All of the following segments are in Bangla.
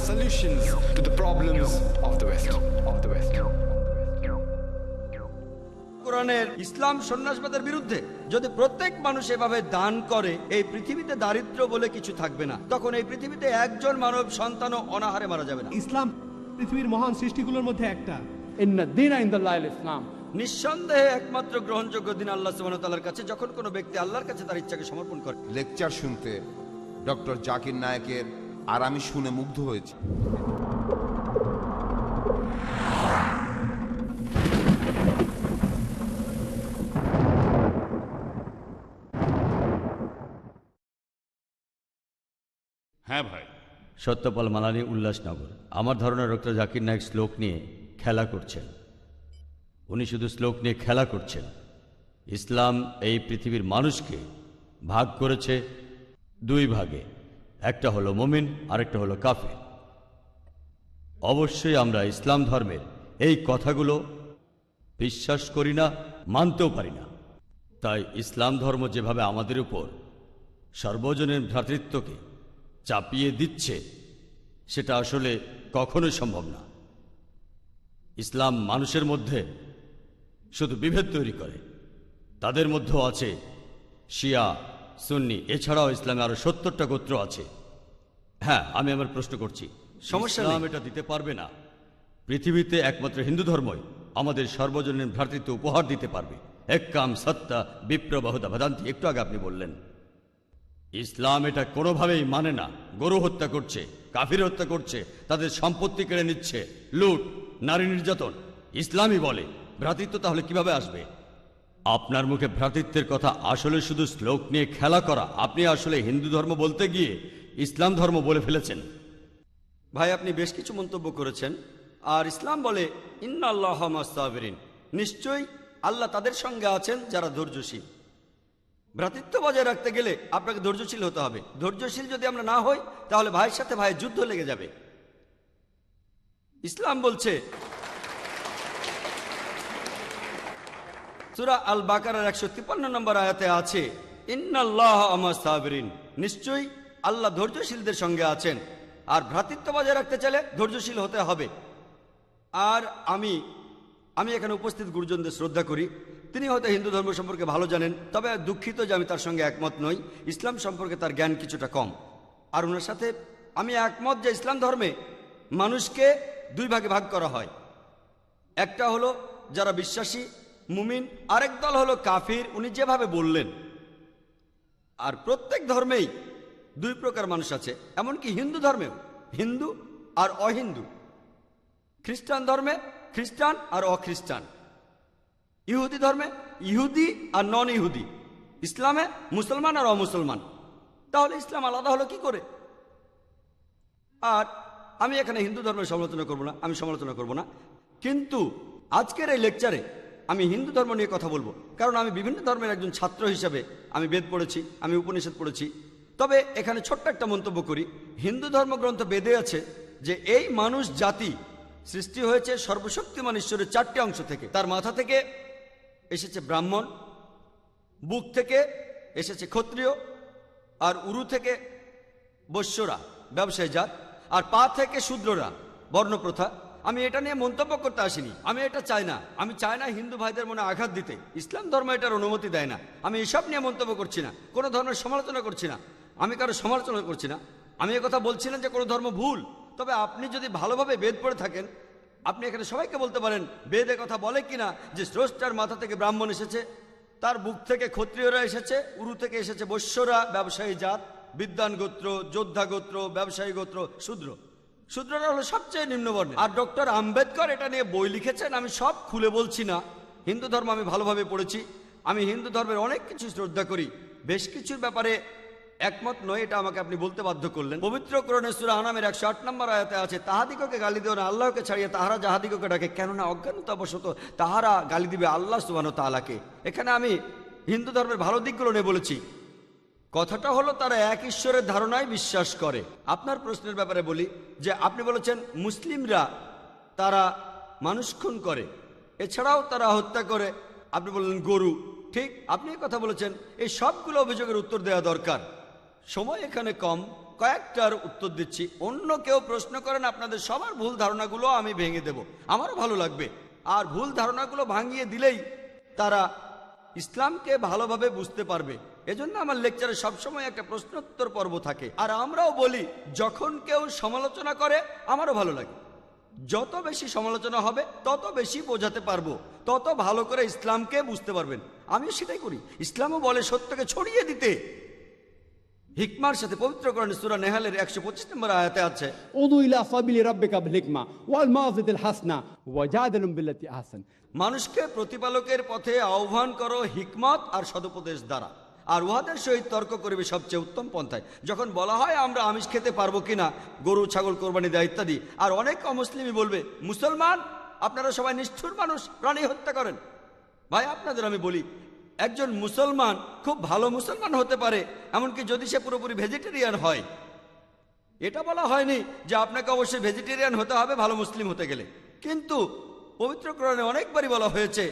solutions to the problems of the West. কোরআনের ইসলাম সন্ন্যাসবাদের বিরুদ্ধে। যদি প্রত্যেক মানুষ এভাবে দান করে, এই পৃথিবীতে দারিদ্র্য বলে কিছু থাকবে না। তখন এই পৃথিবীতে একজন মানব সন্তানও অনাহারে মারা যাবে না। ইসলাম পৃথিবীর মহান সৃষ্টিগুলোর মধ্যে একটা। ইসলাম নিঃসন্দেহে একমাত্র গ্রহণযোগ্য দিন আল্লাহ সুবহানাহু ওয়া তাআলার কাছে, যখন কোনো ব্যক্তি আল্লাহর কাছে তার ইচ্ছাকে সমর্পণ করে। লেকচার শুনতে ডক্টর জাকির নায়েকের আর আমি শুনে মুগ্ধ হয়েছি। হ্যাঁ ভাই, সত্যপাল মালানী, উল্লাসনগর। আমার ধারণা ডক্টর জাকির নায়েক শ্লোক নিয়ে খেলা করছেন। উনি শুধু শ্লোক নিয়ে খেলা করছেন। ইসলাম এই পৃথিবীর মানুষকে ভাগ করেছে দুই ভাগে, একটা হলো মুমিন, আরেকটা হলো কাফের। অবশ্যই আমরা ইসলাম ধর্মের এই কথাগুলো বিশ্বাস করি না, মানতেও পারি না। তাই ইসলাম ধর্ম যেভাবে আমাদের উপর সর্বজনীন ভ্রাতৃত্বকে চাপিয়ে দিচ্ছে, সেটা আসলে কখনোই সম্ভব না। ইসলাম মানুষের মধ্যে শুধু বিভেদ তৈরি করে। তাদের মধ্যেও আছে শিয়া, সুন্নি, এছাড়াও ইসলামে আরো 70টা গোত্র আছে। হ্যাঁ, আমি আমার প্রশ্ন করছি, সমস্যা ইসলাম এটা দিতে পারবে না। পৃথিবীতে একমাত্র হিন্দু ধর্মই আমাদের সর্বজনীন ভ্রাতৃত্ব উপহার দিতে পারবে। এক্কাম সত্তা বিপ্র বহুদা ভদান্তি, একটু আগে আপনি বললেন। ইসলাম এটা কোনোভাবেই মানে না। গরু হত্যা করছে, কাফির হত্যা করছে, তাদের সম্পত্তি কেড়ে নিচ্ছে, লুট, নারী নির্যাতন। ইসলামই বলে ভ্রাতৃত্ব, তাহলে কিভাবে আসবে? আপনার মুখে ভ্রাতৃত্বের কথা আসলে শুধু শ্লোক নিয়ে খেলা করা। আপনি আসলে হিন্দু ধর্ম বলতে গিয়ে ইসলাম ধর্ম বলে ফেলেছেন। ভাই, আপনি বেশ কিছু মন্তব্য করেছেন। আর ইসলাম বলে ইন্নাল্লাহা মা'আস সাবিরিন, নিশ্চয়ই আল্লাহ তাদের সঙ্গে আছেন যারা ধৈর্যশীল। ভ্রাতৃত্ব বজায় রাখতে গেলে আপনাকে ধৈর্যশীল হতে হবে। ধৈর্যশীল যদি আমরা না হই, তাহলে ভাইয়ের সাথে ভাইয়ের যুদ্ধ লেগে যাবে। ইসলাম বলছে সূরা আল বাকারার 153 নম্বর আয়াতে আছে, ইন্নাল্লাহা মা'আস সাবিরিন, নিশ্চয়ই আল্লাহ ধৈর্যশীলদের সঙ্গে আছেন। আর ভ্রাতৃত্ব বজায় রাখতে চাইলে ধৈর্যশীল হতে হবে। আর আমি এখানে উপস্থিত গুরুজনদের শ্রদ্ধা করি। তিনি হয়তো হিন্দু ধর্ম সম্পর্কে ভালো জানেন, তবে দুঃখিত যে আমি তার সঙ্গে একমত নই। ইসলাম সম্পর্কে তার জ্ঞান কিছুটা কম। আর ওনার সাথে আমি একমত যে ইসলাম ধর্মে মানুষকে দুই ভাগে ভাগ করা হয়। একটা হলো যারা বিশ্বাসী মুমিন, আরেক দল হলো কাফির, উনি যেভাবে বললেন। আর প্রত্যেক ধর্মেই দুই প্রকার মানুষ আছে, এমনকি হিন্দু ধর্মেও হিন্দু আর অহিন্দু। খ্রিস্টান ধর্মে খ্রিস্টান আর অখ্রিস্টান, ইহুদি ধর্মে ইহুদি আর নন ইহুদি, ইসলামে মুসলমান আর অমুসলমান। তাহলে ইসলাম আলাদা হলো কি করে? আর আমি এখানে হিন্দু ধর্মের সমালোচনা করব না, আমি সমালোচনা করব না। কিন্তু আজকের এই লেকচারে আমি হিন্দু ধর্ম নিয়ে কথা বলবো, কারণ আমি বিভিন্ন ধর্মের একজন ছাত্র হিসেবে আমি বেদ পড়েছি, আমি উপনিষদ পড়েছি। তবে এখানে ছোট্ট একটা মন্তব্য করি। হিন্দু ধর্মগ্রন্থ বেদে আছে যে এই মানুষ জাতি সৃষ্টি হয়েছে সর্বশক্তিমান ঈশ্বরের 4টে অংশ থেকে। তার মাথা থেকে এসেছে ব্রাহ্মণ, বুক থেকে এসেছে ক্ষত্রিয়, আর উরু থেকে বৈশ্যরা ব্যবসায়ী জাত, আর পা থেকে শূদ্ররা বর্ণপ্রথা। আমি এটা নিয়ে মন্তব্য করতে আসিনি, আমি এটা চাই না। আমি চাই না হিন্দু ভাইদের মনে আঘাত দিতে। ইসলাম ধর্ম এটার অনুমতি দেয় না। আমি এসব নিয়ে মন্তব্য করছি না, কোনো ধর্মের সমালোচনা করছি না, আমি কারো সমালোচনা করছি না। আমি কথা বলছি না যে কোনো ধর্ম ভুল। তবে আপনি যদি ভালোভাবে বেদ পড়ে থাকেন, আপনি এখানে সবাইকে বলতে পারেন বেদ কথা বলে কিনা যে স্রষ্টার মাথা থেকে ব্রাহ্মণ এসেছে, তার বুক থেকে ক্ষত্রিয়রা এসেছে, উরু থেকে এসেছে বৈশ্যরা ব্যবসায়ী জাত, বিদ্বান গোত্র, যোদ্ধা গোত্র, ব্যবসায়ী গোত্র, শূদ্র। শূদ্ররা হলো সবচেয়ে নিম্নবর্ণ। আর ডক্টর আম্বেদকর এটা নিয়ে বই লিখেছেন। আমি সব খুলে বলছি না। হিন্দু ধর্ম আমি ভালোভাবে পড়েছি। আমি হিন্দু ধর্মের অনেক কিছু শ্রদ্ধা করি, বেশ কিছুর ব্যাপারে একমত নয়, এটা আমাকে আপনি বলতে বাধ্য করলেন। পবিত্র কোরআনে সূরা আনামের 108 নম্বর আয়াতে আছে, তাহাদিগকে গালি দিও না আল্লাহকে ছাড়িয়ে তাহারা যাহাদিগকে ডাকে, কেননা অজ্ঞানতাবশত তাহারা গালি দিবে আল্লাহ সুবহানাহু ওয়া তাআলাকে। এখানে আমি হিন্দু ধর্মের ভালো দিকগুলো নিয়ে বলেছি। কথাটা হলো তারা এক ঈশ্বরের ধারণায় বিশ্বাস করে। আপনার প্রশ্নের ব্যাপারে বলি যে আপনি বলেছেন মুসলিমরা তারা মানুষ খুন করে, এছাড়াও তারা হত্যা করে। আপনি বললেন গরু, ঠিক আপনি কথা বলেছেন। এই সবগুলো অভিযোগের উত্তর দেওয়া দরকার। সময় এখানে কম, কয়েকটার উত্তর দিচ্ছি। অন্য কেউ প্রশ্ন করেন, আপনাদের সবার ভুল ধারণাগুলো আমি ভেঙে দেব, আমারও ভালো লাগবে। আর ভুল ধারণাগুলো ভাঙিয়ে দিলেই তারা ইসলামকে ভালোভাবে বুঝতে পারবে। এজন্য আমার লেকচারে সবসময় একটা প্রশ্নোত্তর পর্ব থাকে। আর আমরাও বলি, যখন কেউ সমালোচনা করে আমারও ভালো লাগে। যত বেশি সমালোচনা হবে তত বেশি বোঝাতে পারবো, তত ভালো করে ইসলামকে বুঝতে পারবেন। আমিও সেটাই করি। ইসলামও বলে সত্যকে ছড়িয়ে দিতে। হিকমার সাথে পবিত্র কোরআনে সূরা নেহালের 125 নম্বর আয়াতে আছে, উদু ইলা সাবিলি রাব্বিকা বিল হিকমা ওয়াল মাউযিতিল হাসনা ওয়াজাদিলুম বিল্লাতি আহসান। মানুষকে প্রতিপালকের পথে আহ্বান করো হিকমত আর সদুপদেশ দ্বারা, আর উহাদের সহিত তর্ক করিবে সবচেয়ে উত্তম পন্থায়। যখন বলা হয় আমরা আমিষ খেতে পারবো কিনা, গরু ছাগল কোরবানি দেয় ইত্যাদি, আর অনেক অমুসলিমই বলবে মুসলমান আপনারা সবাই নিষ্ঠুর মানুষ, প্রাণী হত্যা করেন। ভাই আপনাদের আমি বলি, একজন মুসলমান খুব ভালো মুসলমান হতে পারে, এমনকি যদি সে পুরোপুরি ভেজিটেরিয়ান হয়। এটা বলা হয়নি যে আপনাকে অবশ্যই ভেজিটেরিয়ান হতে হবে ভালো মুসলিম হতে গেলে। কিন্তু পবিত্র কোরআনে অনেকবারই বলা হয়েছে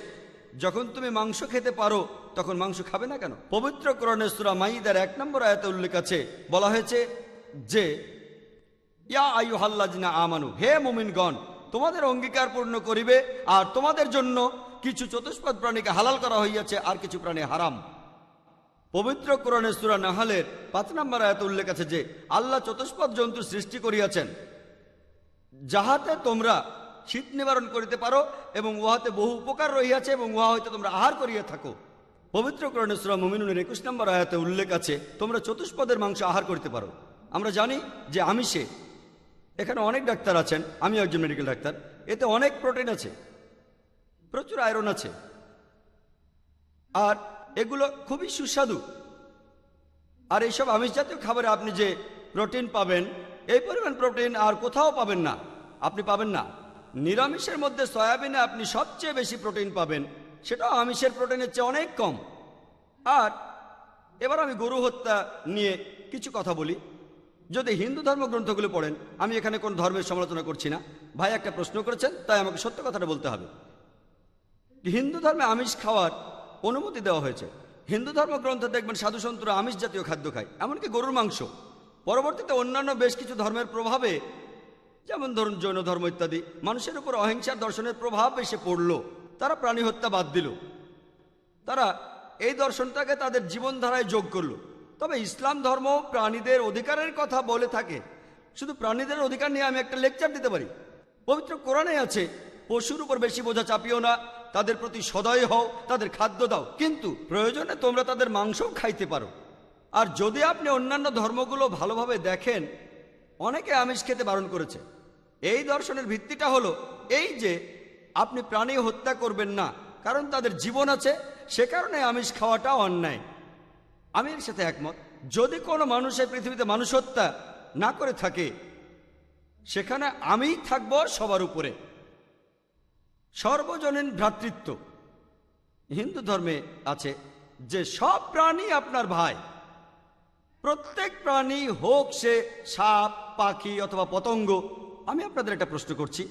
যখন তুমি মাংস খেতে পারো তখন মাংস খাবে না কেন। পবিত্র কোরআনে সূরা মাইদার 1 নম্বর আয়াতে উল্লেখ আছে, বলা হয়েছে যে ইয়া আইয়ুহাল্লাযিনা আমানু, হে মুমিনগণ, তোমাদের অঙ্গীকার পূর্ণ করিবে, আর তোমাদের জন্য কিছু চতুষ্পদ প্রাণীকে হালাল করা হইয়াছে আর কিছু প্রাণী হারাম। পবিত্র কোরআনে সূরা নাহলের 5 নম্বর আয়াতে উল্লেখ আছে যে আল্লাহ চতুষ্পদ জন্তু সৃষ্টি করিয়াছেন যাহাতে তোমরা শীত নিবারণ করিতে পারো, এবং উহাতে বহু উপকার রহিয়াছে, এবং উহা হইতে তোমরা আহার করিয়া থাকো। পবিত্র কোরআনে সূরা মুমিনুনের 21 নম্বর আয়াতে উল্লেখ আছে তোমরা চতুষ্পদের মাংস আহার করতে পারো। আমরা জানি যে আমিষে, এখানে অনেক ডাক্তার আছেন, আমিও একজন মেডিকেল ডাক্তার, এতে অনেক প্রোটিন আছে, প্রচুর আয়রন আছে, আর এগুলো খুবই সুস্বাদু। আর এইসব আমিষ জাতীয় খাবারে আপনি যে প্রোটিন পাবেন, এই পরিমাণ প্রোটিন আর কোথাও পাবেন না। আপনি পাবেন না। নিরামিষের মধ্যে সয়াবিনে আপনি সবচেয়ে বেশি প্রোটিন পাবেন, সেটাও আমিষের প্রোটিনের চেয়ে অনেক কম। আর এবার আমি গরু হত্যা নিয়ে কিছু কথা বলি। যদি হিন্দু ধর্মগ্রন্থগুলো পড়েন, আমি এখানে কোন ধর্মের সমালোচনা করছি না, ভাই একটা প্রশ্ন করেছেন তাই আমাকে সত্য কথাটা বলতে হবে। হিন্দু ধর্মে আমিষ খাওয়ার অনুমতি দেওয়া হয়েছে। হিন্দু ধর্মগ্রন্থে দেখবেন সাধু সন্তরা আমিষ জাতীয় খাদ্য খায়, এমনকি গরুর মাংস। পরবর্তীতে অন্যান্য বেশ কিছু ধর্মের প্রভাবে, যেমন ধরুন জৈন ধর্ম ইত্যাদি, মানুষের উপর অহিংসার দর্শনের প্রভাব এসে পড়ল, তারা প্রাণী হত্যা বাদ দিল, তারা এই দর্শনটাকে তাদের জীবনধারায় যোগ করলো। তবে ইসলাম ধর্ম প্রাণীদের অধিকারের কথা বলে থাকে। শুধু প্রাণীদের অধিকার নিয়ে আমি একটা লেকচার দিতে পারি। পবিত্র কোরআনে আছে পশুর উপর বেশি বোঝা চাপিও না, তাদের প্রতি সদয় হও, তাদের খাদ্য দাও, কিন্তু প্রয়োজনে তোমরা তাদের মাংসও খাইতে পারো। আর যদি আপনি অন্যান্য ধর্মগুলো ভালোভাবে দেখেন, অনেকে আমিষ খেতে বারণ করেছে। এই দর্শনের ভিত্তিটা হলো এই যে আপনি প্রাণী হত্যা করবেন না, কারণ তাদের জীবন আছে, সে কারণে আমিষ খাওয়াটা অন্যায়। আমি এর সাথে একমত। যদি কোনো মানুষ এই পৃথিবীতে মানুষ হত্যা না করে থাকে, সেখানে আমিই থাকবো সবার উপরে। সর্বজনীন ভ্রাতৃত্ব হিন্দু ধর্মে আছে যে সব প্রাণী আপনার ভাই। প্রত্যেক প্রাণী, হোক সে সাপ, পাখি অথবা পতঙ্গ। আমি আপনাদের একটা প্রশ্ন করছি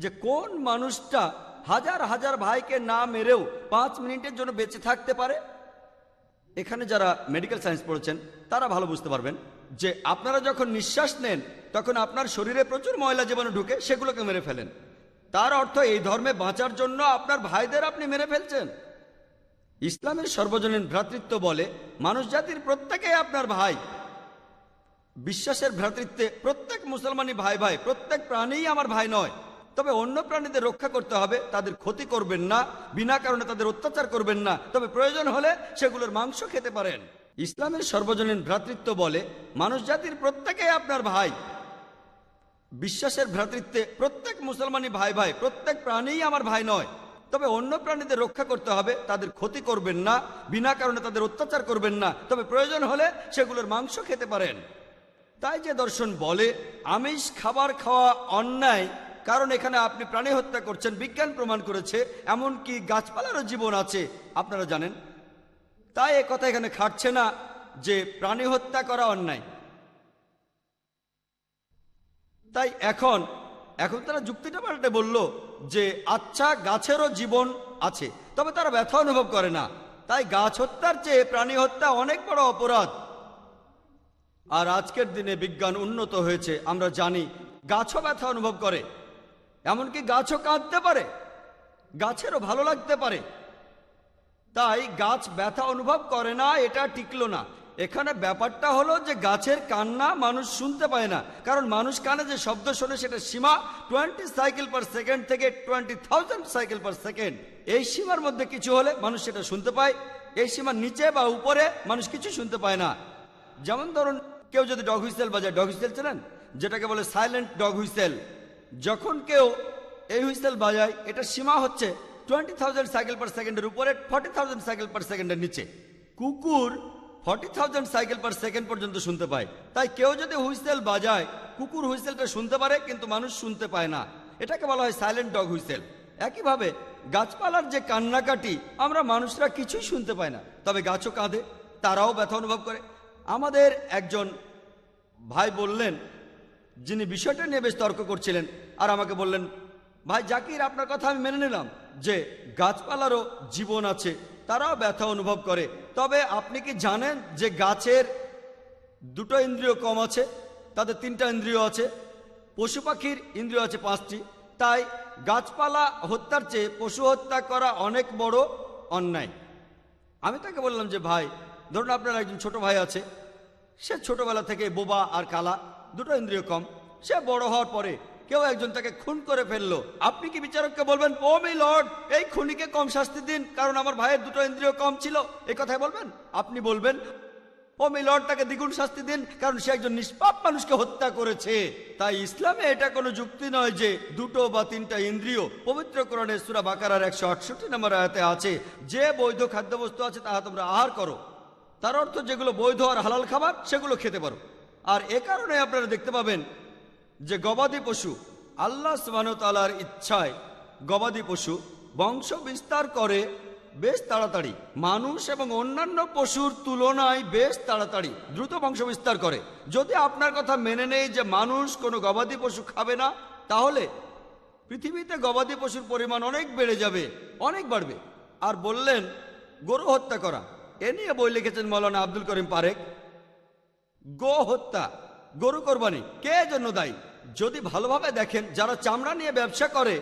যে কোন মানুষটা হাজার হাজার ভাইকে না মেরেও 5 মিনিটের জন্য বেঁচে থাকতে পারে? এখানে যারা মেডিকেল সায়েন্স পড়েছেন তারা ভালো বুঝতে পারবেন যে আপনারা যখন নিঃশ্বাস নেন তখন আপনার শরীরে প্রচুর ময়লা জীবাণু ঢুকে, সেগুলোকে মেরে ফেলেন। তার অর্থ এই ধর্মে বাঁচার জন্য আপনার ভাইদের আপনি মেরে ফেলছেন। ইসলামের সর্বজনীন ভ্রাতৃত্ব বলে মানুষ জাতির প্রত্যেকেই আপনার ভাই। বিশ্বাসের ভ্রাতৃত্বে প্রত্যেক মুসলমানই ভাই ভাই, প্রত্যেক প্রাণীই আমার ভাই নয়। তবে অন্য প্রাণীদের রক্ষা করতে হবে, তাদের ক্ষতি করবেন না, বিনা কারণে তাদের অত্যাচার করবেন না, তবে প্রয়োজন হলে সেগুলোর মাংস খেতে পারেন। ইসলামের সর্বজনীন ভ্রাতৃত্ব বলে মানুষ জাতির প্রত্যেকেই আপনার ভাই। বিশ্বাসের ভ্রাতৃত্বে প্রত্যেক মুসলমানই ভাই ভাই, প্রত্যেক প্রাণীই আমার ভাই নয়। তবে অন্য প্রাণীদের রক্ষা করতে হবে, তাদের ক্ষতি করবেন না, বিনা কারণে তাদের অত্যাচার করবেন না, তবে প্রয়োজন হলে সেগুলোর মাংস খেতে পারেন। তাই যে দর্শন বলে আমিষ খাবার খাওয়া অন্যায়, কারণ এখানে আপনি প্রাণী হত্যা করছেন, বিজ্ঞান প্রমাণ করেছে, এমনকি গাছপালারও জীবন আছে, আপনারা জানেন। তাই এ কথা এখানে খাটছে না যে প্রাণী হত্যা করা অন্যায়। তাই এখন তারা যুক্তিটা পাল্টে বলল যে আচ্ছা, গাছেরও জীবন আছে, তবে তারা ব্যথা অনুভব করে না, তাই গাছ হত্যার চেয়ে প্রাণী হত্যা অনেক বড় অপরাধ। আর আজকের দিনে বিজ্ঞান উন্নত হয়েছে, আমরা জানি গাছও ব্যথা অনুভব করে, এমনকি গাছও কাঁদতে পারে, গাছেরও ভালো লাগতে পারে। তাই গাছ ব্যথা অনুভব করে না, এটা টিকলো না। এখানে ব্যাপারটা হলো যে গাছের কান্না মানুষ শুনতে পায় না, কারণ মানুষ কানে যে শব্দ শোনে সেটা সীমা 20 সাইকেল পার সেকেন্ড থেকে 20,000 সাইকেল পার সেকেন্ড। এই সীমার মধ্যে কিছু হলে মানুষ সেটা শুনতে পায়, এই সীমার নিচে বা উপরে মানুষ কিছু শুনতে পায় না। যেমন ধরুন, কেউ যদি ডগ হুইসেল বাজায়, ডগ হুইসেল চেনেন, যেটাকে বলে সাইলেন্ট ডগ হুইসেল। যখন কেউ এই হুইসেল বাজায়, এটা সীমা হচ্ছে 20,000 সাইকেল পার সেকেন্ডের উপরে, 40,000 সাইকেল পার সেকেন্ডের নিচে। কুকুর 40,000 সাইকেল পার সেকেন্ড পর্যন্ত শুনতে পায়। তাই কেউ যদি হুইসেল বাজায়, কুকুর হুইসেলটা শুনতে পারে কিন্তু মানুষ শুনতে পায় না, এটাকে বলা হয় সাইলেন্ট ডগ হুইসেল। একইভাবে গাছপালার যে কান্নাকাটি আমরা মানুষরা কিছুই শুনতে পাই না, তবে গাছও কাঁদে, তারাও ব্যথা অনুভব করে। আমাদের একজন ভাই বললেন, যিনি বিষয়টা নিয়ে বেশ তর্ক করছিলেন, আর আমাকে বললেন, ভাই জাকির, আপনার কথা আমি মেনে নিলাম যে গাছপালারও জীবন আছে, তারাও ব্যথা অনুভব করে, তবে আপনি কি জানেন যে গাছের দুটো ইন্দ্রিয় কম আছে, তাদের 3টা ইন্দ্রিয় আছে, পশু পাখির ইন্দ্রিয় আছে 5টি। তাই গাছপালা হত্যার চেয়ে পশু হত্যা করা অনেক বড় অন্যায়। আমি তাকে বললাম যে ভাই, ধরুন আপনার একজন ছোট ভাই আছে, সে ছোটবেলা থেকে বোবা আর কালা, দুটো ইন্দ্রিয় কম, সে বড় হওয়ার পরে কেউ একজন তাকে খুন করে ফেললো, আপনি কি বিচারককে বলবেন, ও মি লর্ড, এই খুনিকে কম শাস্তি দিন কারণ আমার ভাইয়ের দুটো ইন্দ্রিয় কম ছিল, এই কথাই বলবেন? আপনি বলবেন, ও মি লর্ড, তাকে দ্বিগুণ শাস্তি দিন কারণ সে একজন নিষ্পাপ মানুষকে হত্যা করেছে। তাই ইসলামে এটা কোনো যুক্তি নয় যে 2 বা 3টা ইন্দ্রিয়। পবিত্র কোরআনে সূরা বাকারার 168 নম্বর আয়াতে আছে, যে বৈধ খাদ্যবস্তু আছে তাহা তোমরা আহার করো। তার অর্থ যেগুলো বৈধ আর হালাল খাবার সেগুলো খেতে পারো। আর এ কারণে আপনারা দেখতে পাবেন যে গবাদি পশু, আল্লাহ সুবহানাহু ওয়া তাআলার ইচ্ছায় গবাদি পশু বংশ বিস্তার করে বেশ তাড়াতাড়ি, মানুষ এবং অন্যান্য পশুর তুলনায় বেশ তাড়াতাড়ি দ্রুত বংশ বিস্তার করে। যদি আপনার কথা মেনে নেই যে মানুষ কোনো গবাদি পশু খাবে না, তাহলে পৃথিবীতে গবাদি পশুর পরিমাণ অনেক বেড়ে যাবে, অনেক বাড়বে। আর বললেন গরু হত্যা করা, এ নিয়ে বই লিখেছেন মৌলানা আব্দুল করিম পারেক। গো হত্যা, গরু কোরবানি কে জন্য দায়ী? যদি ভালোভাবে দেখেন, যারা চামড়া নিয়ে ব্যবসা করে,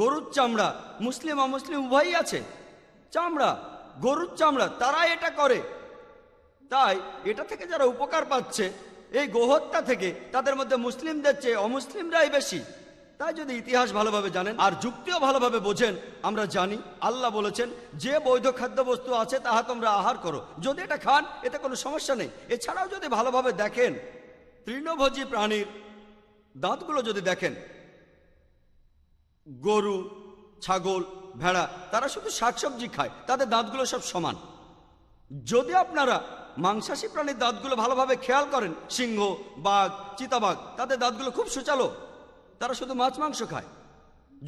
গরুর চামড়া, মুসলিম অমুসলিম উভয়ই আছে, চামড়া, গরুর চামড়া, তারা এটা করে। তাই এটা থেকে যারা উপকার পাচ্ছে এই গোহত্যা থেকে, তাদের মধ্যে মুসলিমদের চেয়ে অমুসলিমরাই বেশি। তাই যদি ইতিহাস ভালোভাবে জানেন আর যুক্তিও ভালোভাবে বোঝেন, আমরা জানি আল্লাহ বলেছেন যে বৈধ খাদ্যবস্তু আছে তাহা তোমরা আহার করো, যদি এটা খান এতে কোনো সমস্যা নেই। এছাড়াও যদি ভালোভাবে দেখেন, তৃণভোজী প্রাণীর দাঁতগুলো যদি দেখেন, গরু, ছাগল, ভেড়া, তারা শুধু শাকসবজি খায়, তাদের দাঁতগুলো সব সমান। যদি আপনারা মাংসাশী প্রাণীর দাঁতগুলো ভালোভাবে খেয়াল করেন, সিংহ, বাঘ, চিতাবাঘ, তাদের দাঁতগুলো খুব সুচালো, তারা শুধু মাছ মাংস খায়।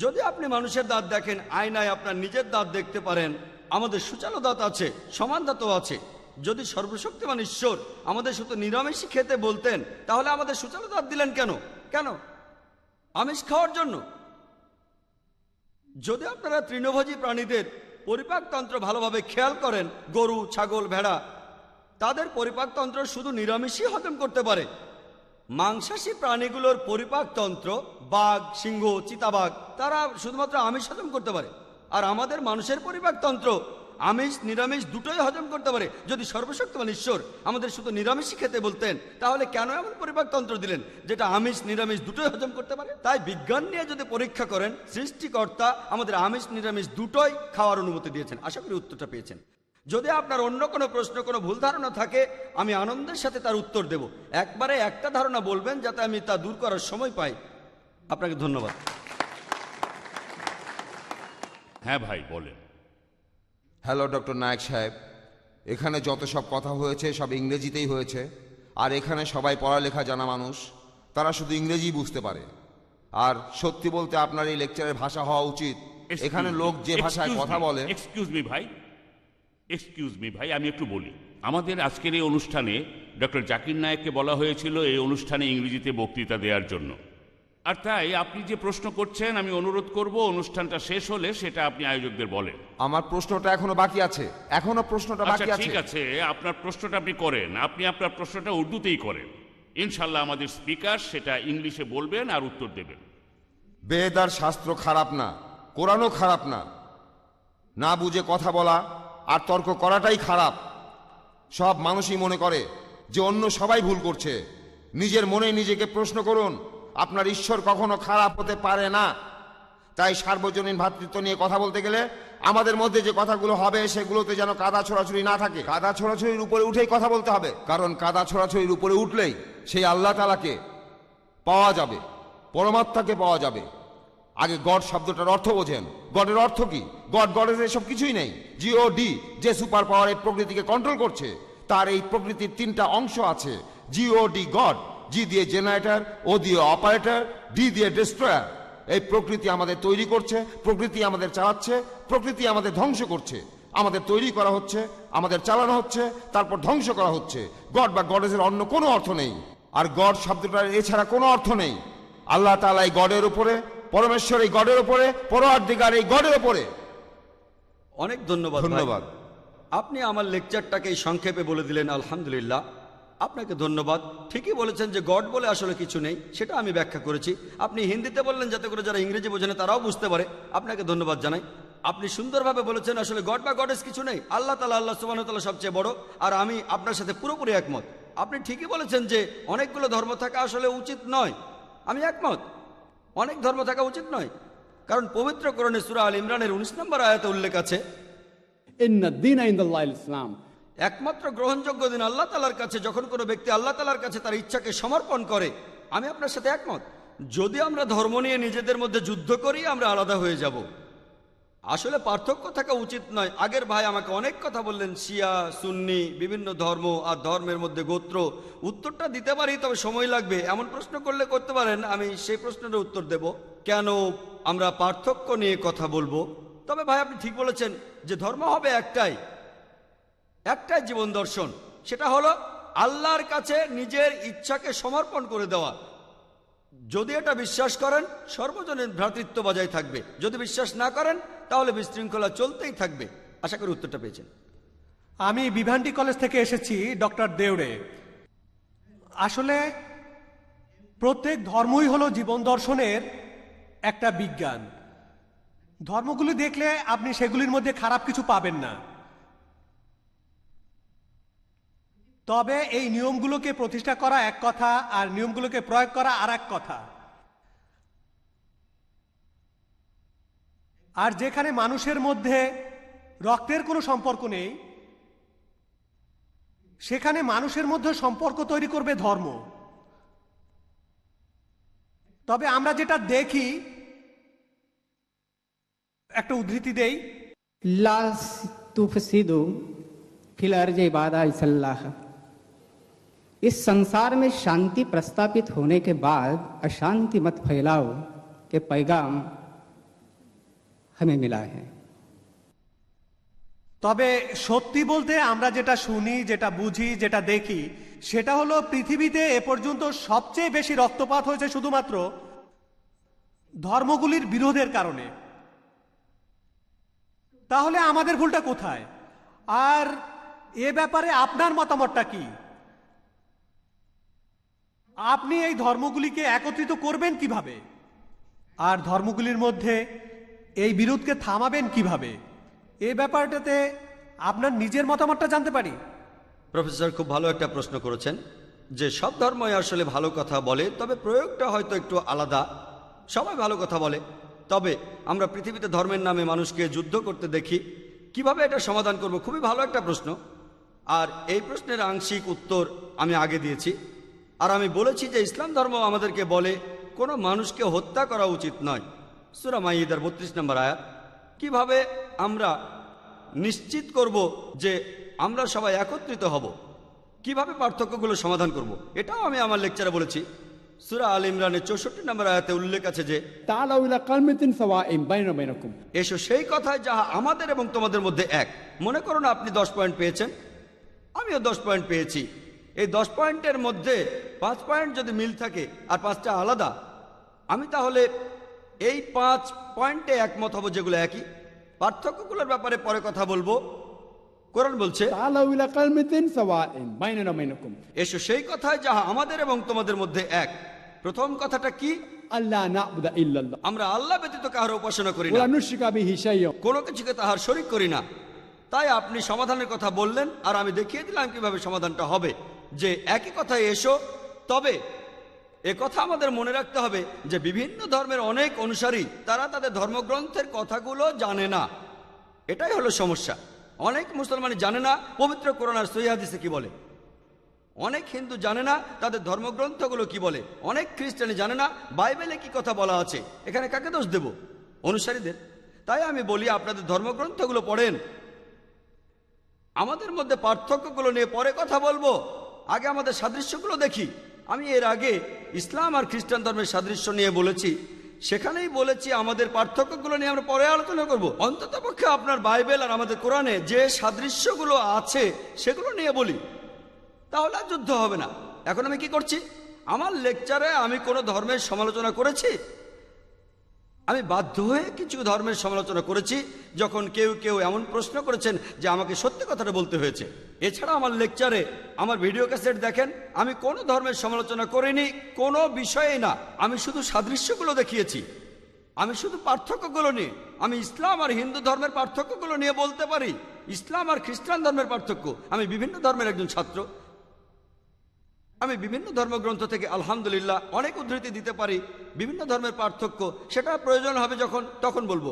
যদি আপনি মানুষের দাঁত দেখেন, আয়নায় আপনার নিজের দাঁত দেখতে পারেন, আমাদের সুচালো দাঁত আছে, সমান দাঁতও আছে। যদি সর্বশক্তিমান ঈশ্বর আমাদের শুধু নিরামিষই খেতে বলতেন, তাহলে আমাদের সুচালো দাঁত দিলেন কেন? কেন? আমিষ খাওয়ার জন্য। যদি আপনারা তৃণভোজী প্রাণীদের পরিপাকতন্ত্র ভালোভাবে খেয়াল করেন, গরু, ছাগল, ভেড়া, তাদের পরিপাকতন্ত্র শুধু নিরামিষই হজম করতে পারে। মাংসাশী প্রাণীগুলোর পরিপাকতন্ত্র, বাঘ, সিংহ, চিতাবাঘ, তারা শুধুমাত্র আমিষ হজম করতে পারে। আর আমাদের মানুষের পরিপাকতন্ত্র আমিষ নিরামিষ দুটোই হজম করতে পারে। যদি সর্বশক্তিমান ঈশ্বর আমাদের শুধু নিরামিষই খেতে বলতেন, তাহলে কেন এমন পরিপাকতন্ত্র দিলেন যেটা আমিষ নিরামিষ দুটোই হজম করতে পারে? তাই বিজ্ঞান নিয়ে যদি পরীক্ষা করেন, সৃষ্টিকর্তা আমাদের আমিষ নিরামিষ দুটোই খাওয়ার অনুমতি দিয়েছেন। আশা করি উত্তরটা পেয়েছেন। যদি আপনার অন্য কোনো প্রশ্ন, কোনো ভুল ধারণা থাকে, আমি আনন্দের সাথে তার উত্তর দেব। একবারে একটা ধারণা বলবেন যাতে আমি তা দূর করার সময় পাই। আপনাকে ধন্যবাদ। হ্যাঁ ভাই, বলেন। হ্যালো ডক্টর নায়েক সাহেব, এখানে যত সব কথা হয়েছে সব ইংরেজিতেই হয়েছে। আর এখানে সবাই পড়ালেখা জানা মানুষ, তারা শুধু ইংরেজি বুঝতে পারে। আর সত্যি বলতে আপনার এই লেকচারের ভাষা হওয়া উচিত, এখানে লোক যে ভাষায় কথা বলে। এক্সকিউজ মি ভাই, আমি একটু বলি। আমাদের আজকের এই অনুষ্ঠানে ডক্টর জাকির নায়েককে বলা হয়েছিল এই অনুষ্ঠানে ইংরেজিতে বক্তৃতা দেওয়ার জন্য। আর তাই আপনি যে প্রশ্ন করছেন আমি অনুরোধ করব অনুষ্ঠানটা শেষ হলে সেটা আপনি আয়োজকদের বলেন। আমার প্রশ্নটা এখনো বাকি আছে, এখনো প্রশ্নটা আচ্ছা বাকি আছে। ঠিক আছে, আপনার প্রশ্নটা আপনি করেন, আপনি আপনার প্রশ্নটা উর্দুতেই করেন। ইনশাল্লাহ আমাদের স্পিকার সেটা ইংলিশে বলবেন আর উত্তর দেবেন। বেদ আর শাস্ত্র খারাপ না, কোরআনও খারাপ না, না বুঝে কথা বলা আর তর্ক করাটাই খারাপ। সব মানুষই মনে করে যে অন্য সবাই ভুল করছে। নিজের মনে নিজেকে প্রশ্ন করুন, আপনার ঈশ্বর কখনো খারাপ হতে পারে না। তাই সার্বজনীন ভ্রাতৃত্ব নিয়ে কথা বলতে গেলে আমাদের মধ্যে যে কথাগুলো হবে সেগুলোতে যেন কাদা ছোড়াছুড়ি না থাকে। কাদা ছোড়াছুড়ির উপরে উঠেই কথা বলতে হবে, কারণ কাদা ছোড়াছুড়ির উপরে উঠলেই সেই আল্লাহ তাআলাকে পাওয়া যাবে, পরমাত্মাকে পাওয়া যাবে। আগে গড শব্দটার অর্থ বোঝেন। গডের অর্থ কি? গডের এসব কিছুই নেই। জিওডি যে সুপার পাওয়ার এই প্রকৃতিকে কন্ট্রোল করছে, তার এই প্রকৃতির তিনটা অংশ আছে। জিওডি গড, জি দিয়ে জেনারেটর, ও দিয়ে অপারেটর, ডি দিয়ে ডিস্ট্রয়ার। এই প্রকৃতি আমাদের তৈরি করছে, প্রকৃতি আমাদের চালাচ্ছে, প্রকৃতি আমাদের ধ্বংস করছে। আমাদের তৈরি করা হচ্ছে, আমাদের চালানো হচ্ছে, তারপর ধ্বংস করা হচ্ছে। গড বা গডেসের অন্য কোনো অর্থ নেই, আর গড শব্দটার এছাড়া কোনো অর্থ নেই। আল্লাহ তাআলা এই গডের উপরে, পরমেশ্বর এই গডের উপরে, পরওয়ারদিগার এই গডের উপরে। অনেক ধন্যবাদ। ধন্যবাদ। আপনি আমার লেকচারটাকে সংক্ষেপে বলে দিলেন, আলহামদুলিল্লাহ, আপনাকে ধন্যবাদ। ঠিকই বলেছেন যে গড বলে আসলে কিছু নেই, সেটা আমি ব্যাখ্যা করেছি। আপনি হিন্দিতে বললেন যাতে করে যারা ইংরেজি বোঝে না তারাও বুঝতে পারে, আপনাকে ধন্যবাদ জানাই। আপনি সুন্দরভাবে বলেছেন আসলে গড বা গডেস কিছু নেই, আল্লাহ তাআলা, আল্লাহ সুবহানাহু ওয়া তাআলা সবচেয়ে বড়। আর আমি আপনার সাথে পুরোপুরি একমত। আপনি ঠিকই বলেছেন যে অনেকগুলো ধর্ম থাকা আসলে উচিত নয়, আমি একমত। অনেক ধর্ম থাকা উচিত নয়, কারণ পবিত্র কোরআনে সূরা আল ইমরানের 19 নম্বর আয়াতে উল্লেখ আছে, ইন্না দ্বীনা ইনদাল্লাহিল ইসলাম। একমাত্র গ্রহণযোগ্য দিন আল্লাহ তাআলার কাছে যখন কোনো ব্যক্তি আল্লাহ তাআলার কাছে তার ইচ্ছাকে সমর্পণ করে। আমি আপনার সাথে একমত। যদি আমরা ধর্ম নিয়ে নিজেদের মধ্যে যুদ্ধ করি আমরা আলাদা হয়ে যাব। আসলে পার্থক্য থাকা উচিত নয়। আগের ভাই আমাকে অনেক কথা বললেন, শিয়া, সুন্নি, বিভিন্ন ধর্ম আর ধর্মের মধ্যে গোত্র। উত্তরটা দিতে পারি, তবে সময় লাগবে। এমন প্রশ্ন করলে করতে পারেন, আমি সেই প্রশ্নের উত্তর দেব। কেন আমরা পার্থক্য নিয়ে কথা বলবো? তবে ভাই আপনি ঠিক বলেছেন যে ধর্ম হবে একটাই জীবন দর্শন, সেটা হলো আল্লাহর কাছে নিজের ইচ্ছাকে সমর্পণ করে দেওয়া। যদি এটা বিশ্বাস করেন সর্বজনীন ভ্রাতৃত্ব বজায় থাকবে, যদি বিশ্বাস না করেন তাহলে বিশৃঙ্খলা চলতেই থাকবে। আশা করি উত্তরটা পেয়েছেন। আমি বিভান্ডি কলেজ থেকে এসেছি, ডক্টর দেওড়ে। আসলে প্রত্যেক ধর্মই হলো জীবন দর্শনের একটা বিজ্ঞান। ধর্মগুলি দেখলে আপনি সেগুলির মধ্যে খারাপ কিছু পাবেন না, তবে এই নিয়মগুলোকে প্রতিষ্ঠা করা এক কথা আর নিয়মগুলোকে প্রয়োগ করা আর এক কথা। আর যেখানে মানুষের মধ্যে রক্তের কোনো সম্পর্ক নেই, সেখানে মানুষের মধ্যে সম্পর্ক তৈরি করবে ধর্ম। তবে আমরা যেটা দেখি, একটা উদ্ধৃতি দেই, লা তুফসিদু ফিল আরজি বাদা ইসল্লাহ। इस संसार में शांति प्रस्तापित होने के बाद अशांति मत फैलाओ के पैगाम हमें मिला है। তবে সত্যি বলতে আমরা যেটা শুনি, যেটা বুঝি, যেটা দেখি, সেটা হলো পৃথিবীতে এ পর্যন্ত সবচেয়ে বেশি রক্তপাত হয়েছে শুধুমাত্র ধর্মগুলির বিরোধের কারণে। তাহলে আমাদের ভুলটা কোথায়? আর এ ব্যাপারে আপনার মতামতটা কি? আপনি এই ধর্মগুলিকে একত্রিত করবেন কিভাবে, আর ধর্মগুলির মধ্যে এই বিরোধকে থামাবেন কিভাবে? এই ব্যাপারটাতে আপনার নিজের মতামতটা জানতে পারি। প্রফেসর খুব ভালো একটা প্রশ্ন করেছেন যে সব ধর্মই আসলে ভালো কথা বলে, তবে প্রয়োগটা হয়তো একটু আলাদা। সবাই ভালো কথা বলে, তবে আমরা পৃথিবীতে ধর্মের নামে মানুষকে যুদ্ধ করতে দেখি। কিভাবে এটা সমাধান করব? খুবই ভালো একটা প্রশ্ন। আর এই প্রশ্নের আংশিক উত্তর আমি আগে দিয়েছি। আর আমি বলেছি যে ইসলাম ধর্ম আমাদেরকে বলে কোনো মানুষকে হত্যা করা উচিত নয়। সূরা মাইদার 32 নম্বর আয়াত। কিভাবে আমরা নিশ্চিত করব যে আমরা সবাই একত্রিত হব, কিভাবে পার্থক্যগুলো সমাধান করব, এটাও আমি আমার লেকচারে বলেছি। সূরা আল ইমরানের 64 নম্বর আয়াতে উল্লেখ আছে যে তাআলাউ ইলা কালমাতিন সাওয়াইন বাইনা বাইনাকুম। এসো সেই কথায় যাহা আমাদের এবং তোমাদের মধ্যে এক। মনে করুন আপনি 10 পয়েন্ট পেয়েছেন, আমিও 10 পয়েন্ট পেয়েছি। এই 10 পয়েন্টের মধ্যে 5 পয়েন্ট যদি মিল থাকে আর 5টা আলাদা, আমি তাহলে এই 5 পয়েন্টে একমত হব, যেগুলো একই। পার্থক্যগুলোর ব্যাপারে পরে কথা বলবো। কোরআন বলছে, تعالوا إلى كلمة سواء بيننا وبينكم এসো সেই কথায় যাহা আমাদের এবং তোমাদের মধ্যে এক। প্রথম কথাটা কি? ألا نعبد إلا الله আমরা আল্লাহ ব্যতীত কাহার উপাসনা করি না, ولا نشرك به شيئا। কোনো কিছুকে তাহার শরীক করি না। তাই আপনি সমাধানের কথা বললেন, আর আমি দেখিয়ে দিলাম কিভাবে সমাধানটা হবে, যে একই কথায় এসো। তবে এ কথা আমাদের মনে রাখতে হবে যে বিভিন্ন ধর্মের অনেক অনুসারী তারা তাদের ধর্মগ্রন্থের কথাগুলো জানে না। এটাই হলো সমস্যা। অনেক মুসলমানই জানে না পবিত্র কোরআন আর সহিহ হাদিসে কি বলে, অনেক হিন্দু জানে না তাদের ধর্মগ্রন্থগুলো কি বলে, অনেক খ্রিস্টানি জানে না বাইবেলে কি কথা বলা আছে। এখানে কাকে দোষ দেব? অনুসারীদের। তাই আমি বলি, আপনাদের ধর্মগ্রন্থগুলো পড়েন। আমাদের মধ্যে পার্থক্যগুলো নিয়ে পরে কথা বলবো, আগে আমাদের সাদৃশ্যগুলো দেখি। আমি এর আগে ইসলাম আর খ্রিস্টান ধর্মের সাদৃশ্য নিয়ে বলেছি, সেখানেই বলেছি আমাদের পার্থক্যগুলো নিয়ে আমরা পরে আলোচনা করব। অন্ততপক্ষে আপনার বাইবেল আর আমাদের কোরআনে যে সাদৃশ্যগুলো আছে সেগুলো নিয়ে বলি, তাহলে আর যুদ্ধ হবে না। এখন আমি কি করছি? আমার লেকচারে আমি কোনো ধর্মের সমালোচনা করেছি? আমি বাধ্য হয়ে কিছু ধর্মের সমালোচনা করেছি যখন কেউ কেউ এমন প্রশ্ন করেছেন যে আমাকে সত্যি কথাটা বলতে হয়েছে। এছাড়া আমার লেকচারে, আমার ভিডিও ক্যাসেট দেখেন, আমি কোনো ধর্মের সমালোচনা করিনি, কোনো বিষয়েই না। আমি শুধু সাদৃশ্যগুলো দেখিয়েছি, আমি শুধু পার্থক্যগুলো নিয়ে। আমি ইসলাম আর হিন্দু ধর্মের পার্থক্যগুলো নিয়ে বলতে পারি, ইসলাম আর খ্রিস্টান ধর্মের পার্থক্য। আমি বিভিন্ন ধর্মের একজন ছাত্র, আমি বিভিন্ন ধর্মগ্রন্থ থেকে আলহামদুলিল্লাহ অনেক উদ্ধৃতি দিতে পারি। বিভিন্ন ধর্মের পার্থক্য সেটা প্রয়োজন হবে যখন, তখন বলবো।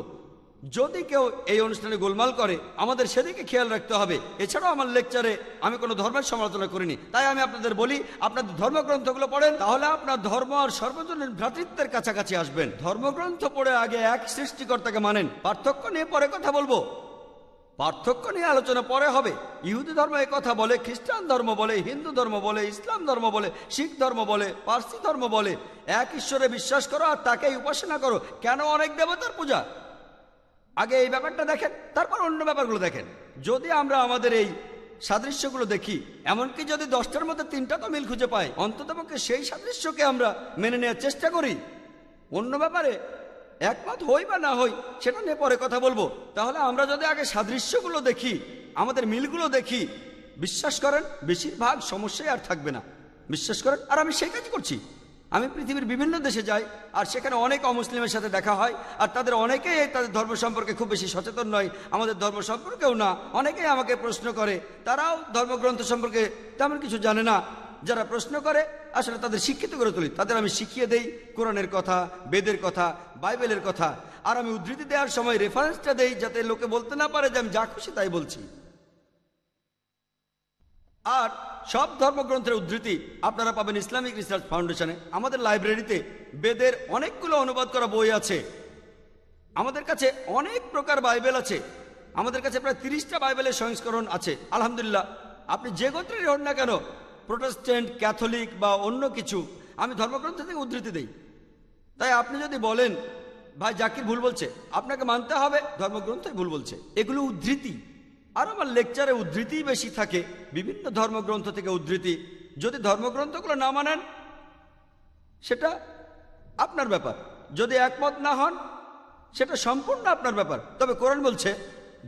যদি কেউ এই অনুষ্ঠানে গোলমাল করে, আমাদের সেদিকে খেয়াল রাখতে হবে। এছাড়াও আমার লেকচারে আমি কোনো ধর্মের সমালোচনা করিনি। তাই আমি আপনাদের বলি, আপনাদের ধর্মগ্রন্থগুলো পড়েন, তাহলে আপনার ধর্ম আর সর্বজনীন ভ্রাতৃত্বের কাছাকাছি আসবেন। ধর্মগ্রন্থ পড়ে আগে এক সৃষ্টিকর্তাকে মানেন। পার্থক্য নিয়ে পরে কথা বলবো, পার্থক্য নিয়ে আলোচনা পরে হবে। ইহুদি ধর্ম এই কথা বলে, খ্রিস্টান ধর্ম বলে, হিন্দু ধর্ম বলে, ইসলাম ধর্ম বলে, শিখ ধর্ম বলে, পার্সি ধর্ম বলে, এক ঈশ্বরে বিশ্বাস করো আর তাকেই উপাসনা করো। কেন অনেক দেবতার পূজা? আগে এই ব্যাপারটা দেখেন, তারপর অন্য ব্যাপারগুলো দেখেন। যদি আমরা আমাদের এই সাদৃশ্যগুলো দেখি, এমনকি যদি 10টার মধ্যে 3টা তো মিল খুঁজে পাই, অন্ততপক্ষে সেই সাদৃশ্যকে আমরা মেনে নেওয়ার চেষ্টা করি। অন্য ব্যাপারে একমত হই বা না হই সেটা নিয়ে পরে কথা বলবো। তাহলে আমরা যদি আগে সাদৃশ্যগুলো দেখি, আমাদের মিলগুলো দেখি, বিশ্বাস করেন বেশিরভাগ সমস্যাই আর থাকবে না। বিশ্বাস করেন। আর আমি সেই কাজ করছি। আমি পৃথিবীর বিভিন্ন দেশে যাই, আর সেখানে অনেক অমুসলিমের সাথে দেখা হয়, আর তাদের অনেকেই তাদের ধর্ম সম্পর্কে খুব বেশি সচেতন নয়, আমাদের ধর্ম সম্পর্কেও না। অনেকেই আমাকে প্রশ্ন করে, তারাও ধর্মগ্রন্থ সম্পর্কে তেমন কিছু জানে না। যারা প্রশ্ন করে আসলে তাদের শিক্ষিত করে তুলি, তাদের আমি শিখিয়ে দেই কোরআনের কথা, বেদের কথা, বাইবেলের কথা। আর আমি উদ্ধৃতি দেওয়ার সময় রেফারেন্সটা দেই, যাতে লোকে বলতে না পারে যে আমি যা খুশি তাই বলছি। আর সব ধর্মগ্রন্থের উদ্ধৃতি আপনারা পাবেন ইসলামিক রিসার্চ ফাউন্ডেশনে। আমাদের লাইব্রেরিতে বেদের অনেকগুলো অনুবাদ করা বই আছে। আমাদের কাছে অনেক প্রকার বাইবেল আছে। আমাদের কাছে প্রায় 30টা বাইবেলের সংস্করণ আছে। আলহামদুলিল্লাহ, আপনি যে গোত্রেরই হন না কেন, প্রোটেস্ট্যান্ট, ক্যাথলিক বা অন্য কিছু, আমি ধর্মগ্রন্থ থেকে উদ্ধৃতি দেই। তাই আপনি যদি বলেন ভাই জাকির ভুল বলছে, আপনাকে মানতে হবে ধর্মগ্রন্থই ভুল বলছে। এগুলো উদ্ধৃতি। আর আমার লেকচারে উদ্ধৃতিই বেশি থাকে, বিভিন্ন ধর্মগ্রন্থ থেকে উদ্ধৃতি। যদি ধর্মগ্রন্থগুলো না মানেন সেটা আপনার ব্যাপার, যদি একমত না হন সেটা সম্পূর্ণ আপনার ব্যাপার। তবে কোরআন বলছে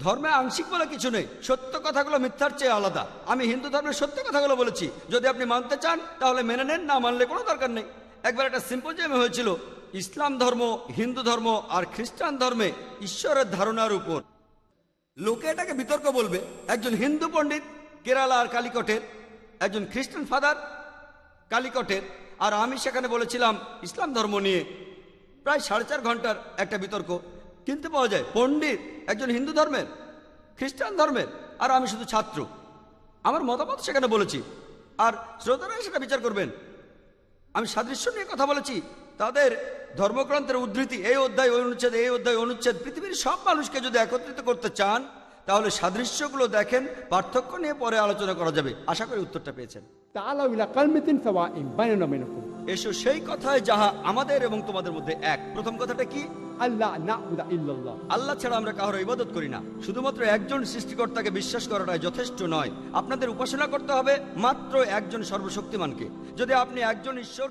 ধর্মে আংশিক বলে কিছু নেই, সত্য কথাগুলো মিথ্যার চেয়ে আলাদা। আমি হিন্দু ধর্মের সত্য কথাগুলো বলেছি। যদি আপনি মানতে চান তাহলে মেনে নেন, না মানলে কোনো দরকার নেই। একবার একটা সিম্পোজিয়ামে হয়েছিল ইসলাম ধর্ম, হিন্দু ধর্ম আর খ্রিস্টান ধর্মে ঈশ্বরের ধারণার উপর। লোকে এটাকে বিতর্ক বলবে। একজন হিন্দু পণ্ডিত কেরালা আর কালিকটের, একজন খ্রিস্টান ফাদার কালিকটের, আর আমি সেখানে বলেছিলাম ইসলাম ধর্ম নিয়ে। প্রায় 4.5 ঘন্টার একটা বিতর্ক। কিনতে পাওয়া যায় পণ্ডিত একজন হিন্দু ধর্মের, খ্রিস্টান ধর্মের, আর আমি শুধু ছাত্র। আমার মতামত সেখানে বলেছি, আর শ্রোতারাই সেটা বিচার করবেন। আমি সাদৃশ্য নিয়ে কথা বলেছি। তাদের ধর্মগ্রন্থের উদ্ধৃতি, এই অধ্যায় ওই অনুচ্ছেদ, এই অধ্যায় অনুচ্ছেদ। পৃথিবীর সব মানুষকে যদি একত্রিত করতে চান তাহলে সাদৃশ্যগুলো দেখেন, পার্থক্য নিয়ে পরে আলোচনা করা যাবে। আশা করি উত্তরটা পেয়েছেন। تعالوا إلى كلمة سواء بيننا وبينكم এসো সেই কথায় যাহা আমাদের এবং তোমাদের মধ্যে এক। প্রথম কথাটা কি? ألا نعبد إلا الله। আল্লাহ ছাড়া আমরা কারো ইবাদত করি না। শুধুমাত্র একজন সৃষ্টিকর্তাকে বিশ্বাস করাটাই যথেষ্ট নয়, আপনাদের উপাসনা করতে হবে মাত্র একজন সর্বশক্তিমানকে। যদি আপনি একজন ঈশ্বর